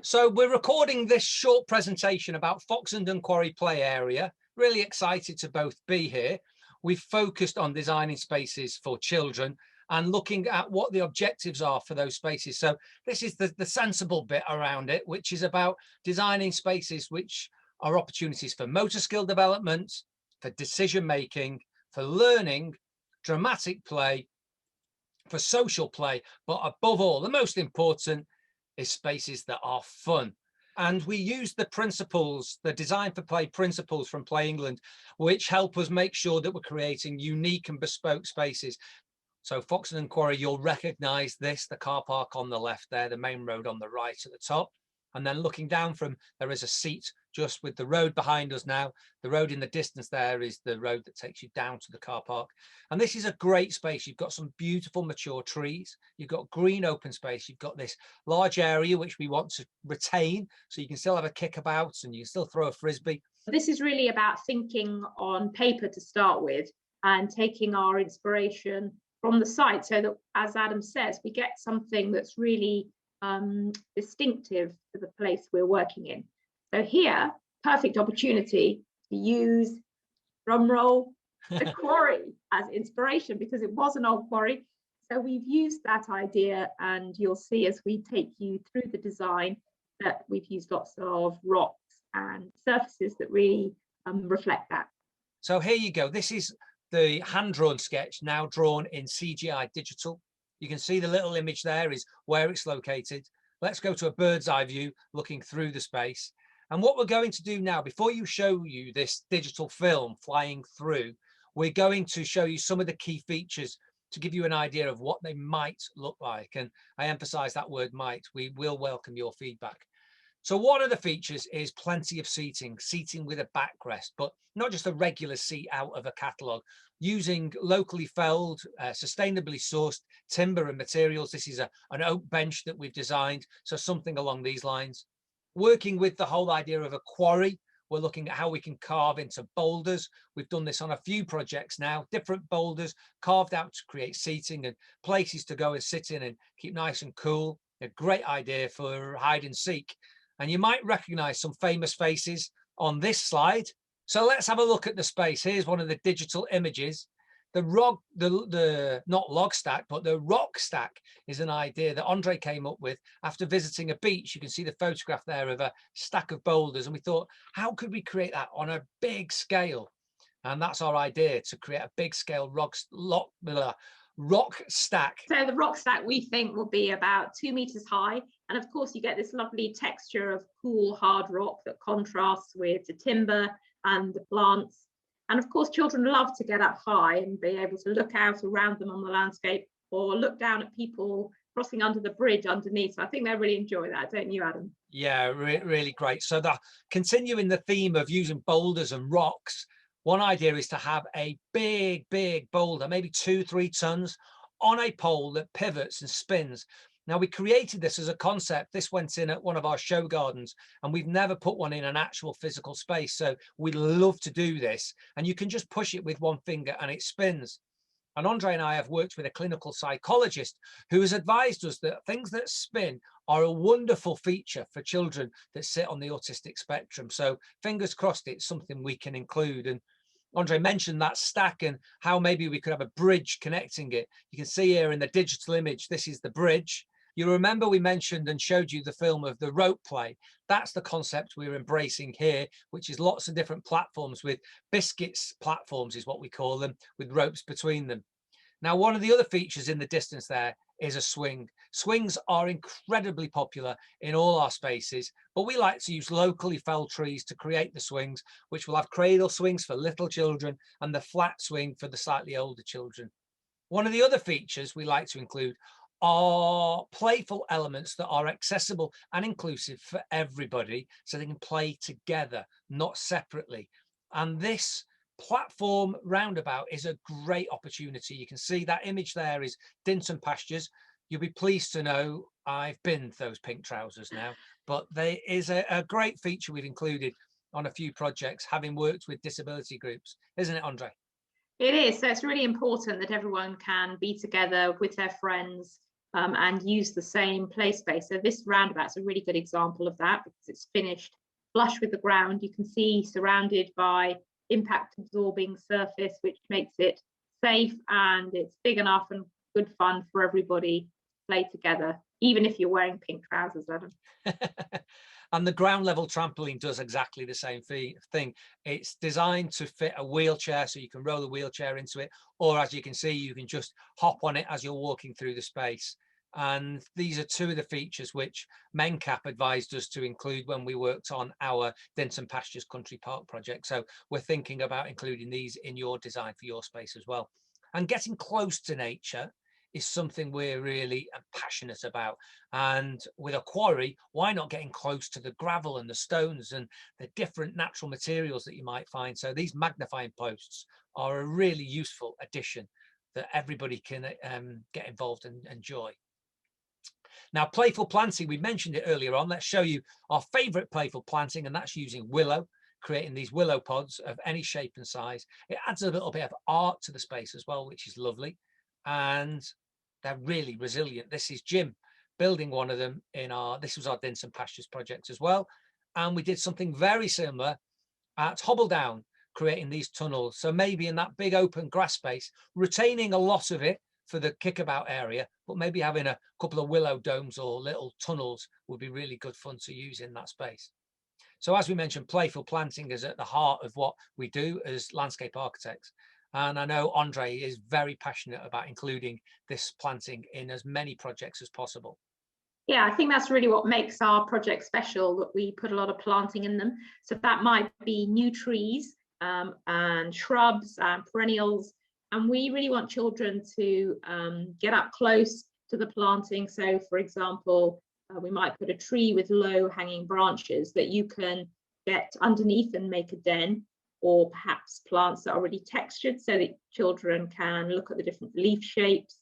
So we're recording this short presentation about Foxenden Quarry play area. Really excited to both be here. We've focused on designing spaces for children and looking at what the objectives are for those spaces. So this is the sensible bit around it, which is about designing spaces which are opportunities for motor skill development, for decision making, for learning, dramatic play, for social play, but above all, the most important is spaces that are fun. And we use the principles, the design for play principles from Play England, which help us make sure that we're creating unique and bespoke spaces. So Foxenden Quarry, you'll recognise this, the car park on the left there, the main road on the right at the top. And then looking down from, there is a seat just with the road behind us now. The road in the distance there is the road that takes you down to the car park. And this is a great space. You've got some beautiful mature trees. You've got green open space. You've got this large area which we want to retain, so you can still have a kickabout and you can still throw a frisbee. This is really about thinking on paper to start with and taking our inspiration from the site, so that, as Adam says, we get something that's really distinctive to the place we're working in. So here, perfect opportunity to use, drum roll, the quarry as inspiration, because it was an old quarry. So we've used that idea, and you'll see as we take you through the design that we've used lots of rocks and surfaces that really reflect that. So here you go. This is the hand-drawn sketch, now drawn in CGI digital. You can see the little image there is where it's located. Let's go to a bird's eye view looking through the space. And what we're going to do now, before you show you this digital film flying through, we're going to show you some of the key features to give you an idea of what they might look like. And I emphasize that word might. We will welcome your feedback. So one of the features is plenty of seating with a backrest, but not just a regular seat out of a catalogue, using locally felled, sustainably sourced timber and materials. This is an oak bench that we've designed, so something along these lines. Working with the whole idea of a quarry, we're looking at how we can carve into boulders. We've done this on a few projects now, different boulders carved out to create seating and places to go and sit in and keep nice and cool. A great idea for hide and seek. And you might recognize some famous faces on this slide. So let's have a look at the space. Here's one of the digital images. The not log stack, but the rock stack is an idea that Andre came up with after visiting a beach. You can see the photograph there of a stack of boulders. And we thought, how could we create that on a big scale? And that's our idea, to create a big scale rock stack. So the rock stack, we think, will be about 2 meters high. And of course, you get this lovely texture of cool, hard rock that contrasts with the timber and the plants. And of course, children love to get up high and be able to look out around them on the landscape, or look down at people crossing under the bridge underneath. So I think they really enjoy that, don't you, Adam? Yeah, really great. So continuing the theme of using boulders and rocks, one idea is to have a big boulder, maybe 2-3 tons, on a pole that pivots and spins. Now, we created this as a concept. This went in at one of our show gardens, and we've never put one in an actual physical space. So we'd love to do this. And you can just push it with one finger and it spins. And Andre and I have worked with a clinical psychologist who has advised us that things that spin are a wonderful feature for children that sit on the autistic spectrum. So fingers crossed, it's something we can include. And Andre mentioned that stack and how maybe we could have a bridge connecting it. You can see here in the digital image, this is the bridge. You remember we mentioned and showed you the film of the rope play. That's the concept we're embracing here, which is lots of different platforms with biscuits platforms is what we call them, with ropes between them. Now, one of the other features in the distance there is a swing. Swings are incredibly popular in all our spaces, but we like to use locally felled trees to create the swings, which will have cradle swings for little children and the flat swing for the slightly older children. One of the other features we like to include are playful elements that are accessible and inclusive for everybody, so they can play together, not separately. And this platform roundabout is a great opportunity. You can see that image there is Dinton Pastures. You'll be pleased to know I've binned those pink trousers now, but there is a great feature we've included on a few projects, having worked with disability groups, isn't it, Andre? It is. So it's really important that everyone can be together with their friends and use the same play space. So this roundabout's a really good example of that because it's finished flush with the ground. You can see surrounded by impact absorbing surface, which makes it safe, and it's big enough and good fun for everybody to play together, even if you're wearing pink trousers, Adam. And the ground level trampoline does exactly the same thing. It's designed to fit a wheelchair, so you can roll the wheelchair into it, or as you can see, you can just hop on it as you're walking through the space. And these are two of the features which MenCap advised us to include when we worked on our Dinton Pastures Country Park project. So we're thinking about including these in your design for your space as well. And getting close to nature is something we're really passionate about. And with a quarry, why not getting close to the gravel and the stones and the different natural materials that you might find? So these magnifying posts are a really useful addition that everybody can get involved and enjoy. Now, playful planting, we mentioned it earlier on. Let's show you our favorite playful planting, and that's using willow, creating these willow pods of any shape and size. It adds a little bit of art to the space as well, which is lovely. And they're really resilient. This is Jim building one of them in this was our Dinton Pastures project as well. And we did something very similar at Hobbledown, creating these tunnels. So maybe in that big open grass space, retaining a lot of it for the kickabout area, but maybe having a couple of willow domes or little tunnels would be really good fun to use in that space. So as we mentioned, playful planting is at the heart of what we do as landscape architects. And I know Andre is very passionate about including this planting in as many projects as possible. Yeah, I think that's really what makes our project special, that we put a lot of planting in them. So that might be new trees and shrubs and perennials. And we really want children to get up close to the planting. So, for example, we might put a tree with low hanging branches that you can get underneath and make a den, or perhaps plants that are already textured so that children can look at the different leaf shapes,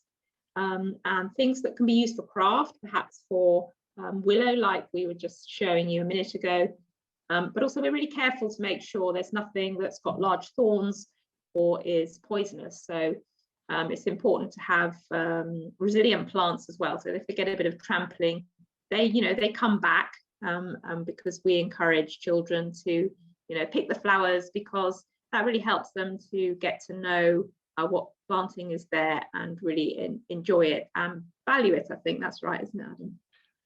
and things that can be used for craft, perhaps for willow, like we were just showing you a minute ago. But also we're really careful to make sure there's nothing that's got large thorns or is poisonous. So it's important to have resilient plants as well. So if they get a bit of trampling, they come back, because we encourage children to pick the flowers, because that really helps them to get to know what planting is there and really enjoy it and value it. I think that's right, isn't it, Adam?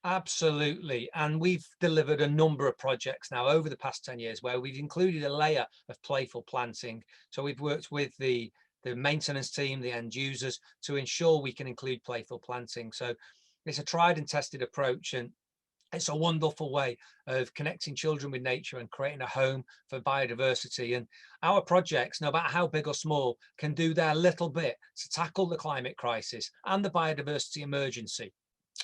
Absolutely. And we've delivered a number of projects now over the past 10 years where we've included a layer of playful planting. So we've worked with the maintenance team, the end users, to ensure we can include playful planting. So it's a tried and tested approach, and it's a wonderful way of connecting children with nature and creating a home for biodiversity. And our projects, no matter how big or small, can do their little bit to tackle the climate crisis and the biodiversity emergency.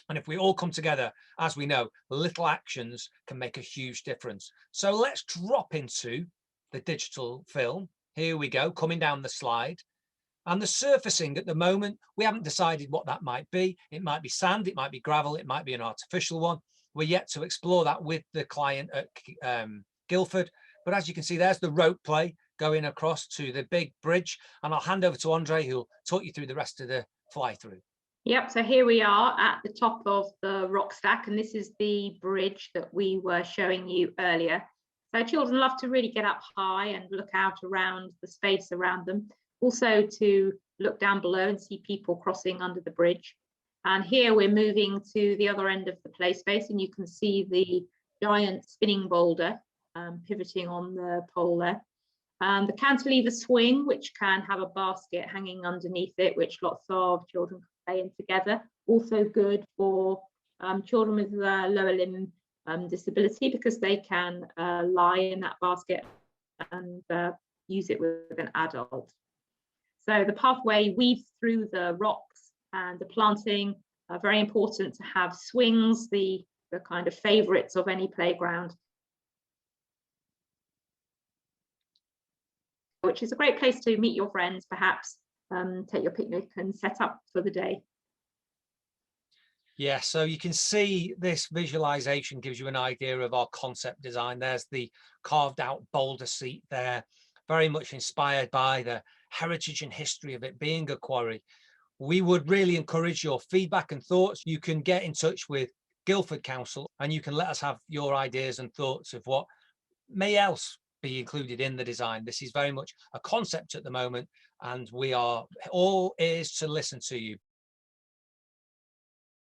And if we all come together, as we know, little actions can make a huge difference. So let's drop into the digital film. Here we go, coming down the slide. And the surfacing at the moment, we haven't decided what that might be. It might be sand, it might be gravel, it might be an artificial one. We're yet to explore that with the client at Guildford. But as you can see, there's the rope play going across to the big bridge. And I'll hand over to Andre, who'll talk you through the rest of the fly through. Yep, so here we are at the top of the rock stack, and this is the bridge that we were showing you earlier. So children love to really get up high and look out around the space around them, also to look down below and see people crossing under the bridge. And here we're moving to the other end of the play space, and you can see the giant spinning boulder pivoting on the pole there. And the cantilever swing, which can have a basket hanging underneath it, which lots of children can play in together. Also good for children with lower limb disability, because they can lie in that basket and use it with an adult. So the pathway weaves through the rocks, and the planting are very important to have swings, the kind of favorites of any playground, which is a great place to meet your friends, perhaps take your picnic and set up for the day. Yeah, so you can see this visualization gives you an idea of our concept design. There's the carved out boulder seat there, very much inspired by the heritage and history of it being a quarry. We would really encourage your feedback and thoughts. You can get in touch with Guildford Council and you can let us have your ideas and thoughts of what may else be included in the design. This is very much a concept at the moment, and we are all ears to listen to you.